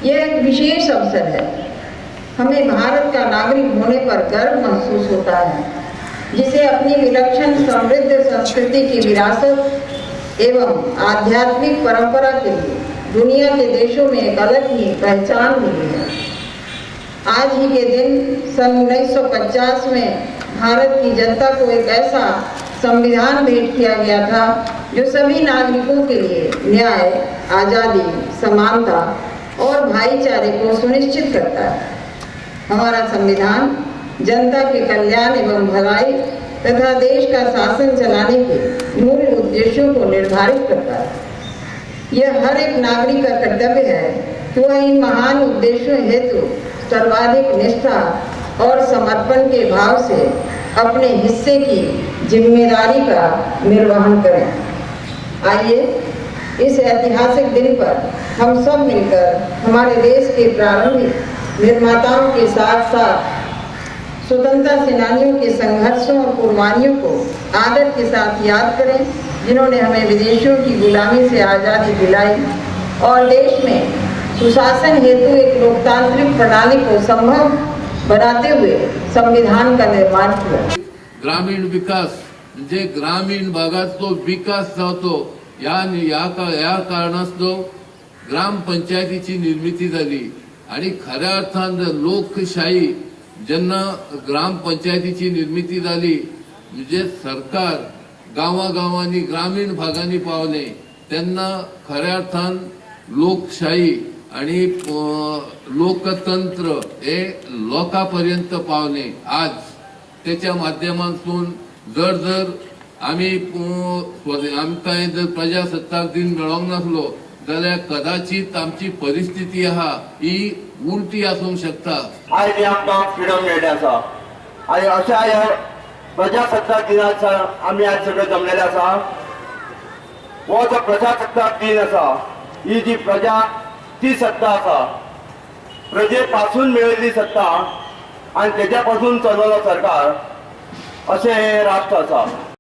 यह एक विशेष अवसर है। हमें भारत का नागरिक होने पर गर्व महसूस होता है, जिसे अपनी विलक्षण समृद्ध संस्कृति की विरासत एवं आध्यात्मिक परंपरा के लिए दुनिया के देशों में एक अलग ही पहचान मिली है। आज ही के दिन सन 1950 में भारत की जनता को एक ऐसा संविधान भेंट किया गया था जो सभी नागरिकों के लिए न्याय, आज़ादी, समानता और भाईचारे को सुनिश्चित करता है। हमारा संविधान जनता के कल्याण एवं भलाई तथा देश का शासन चलाने के मूल उद्देश्यों को निर्धारित करता है। यह हर एक नागरिक का कर्तव्य है कि वह इन महान उद्देश्यों हेतु सर्वाधिक निष्ठा और समर्पण के भाव से अपने हिस्से की जिम्मेदारी का निर्वहन करें। आइए इस ऐतिहासिक दिन पर हम सब मिलकर हमारे देश के प्रारंभिक निर्माताओं के साथ साथ स्वतंत्रता सेनानियों के संघर्षों और कुर्बानियों को आदर के साथ याद करें, जिन्होंने हमें विदेशियों की गुलामी से आज़ादी दिलाई और देश में सुशासन हेतु एक लोकतांत्रिक प्रणाली को संभव बनाते हुए संविधान का निर्माण किया। ग्रामीण विकास म्हणजे ग्रामीण भागात जो विकास जातो या कारणास्तव ग्रामपंचायतीची निर्मिती झाली आणि खऱ्या अर्थान लोकशाही ज्यांना ग्रामपंचायतीची निर्मिती झाली म्हणजे सरकार गावागावांनी ग्रामीण भागांनी पावले त्यांना खऱ्या अर्थान लोकशाही आणि लोकतंत्र हे लोकांपर्यंत पावले। आज त्याच्या माध्यमातून जर आम्ही आमकां जर प्रजासत्ताक दिन मेळोंक नासलो जाल्यार कदाचित आमची परिस्थिती ही उलटी आसूंक शकता। आयज आमकां फ्रीडम मेळ्ळें आसा आनी अशा ह्या प्रजासत्ताक दिनाक आमी आज सगळे जमलेले आसा। हो जो प्रजासत्ताक दिन आसा ही जी प्रजा ती सत्ता आसा प्रजे पासून मेळिल्ली सत्ता आणि त्याच्या पासून चलवलो सरकार असे हे राष्ट्र आसा।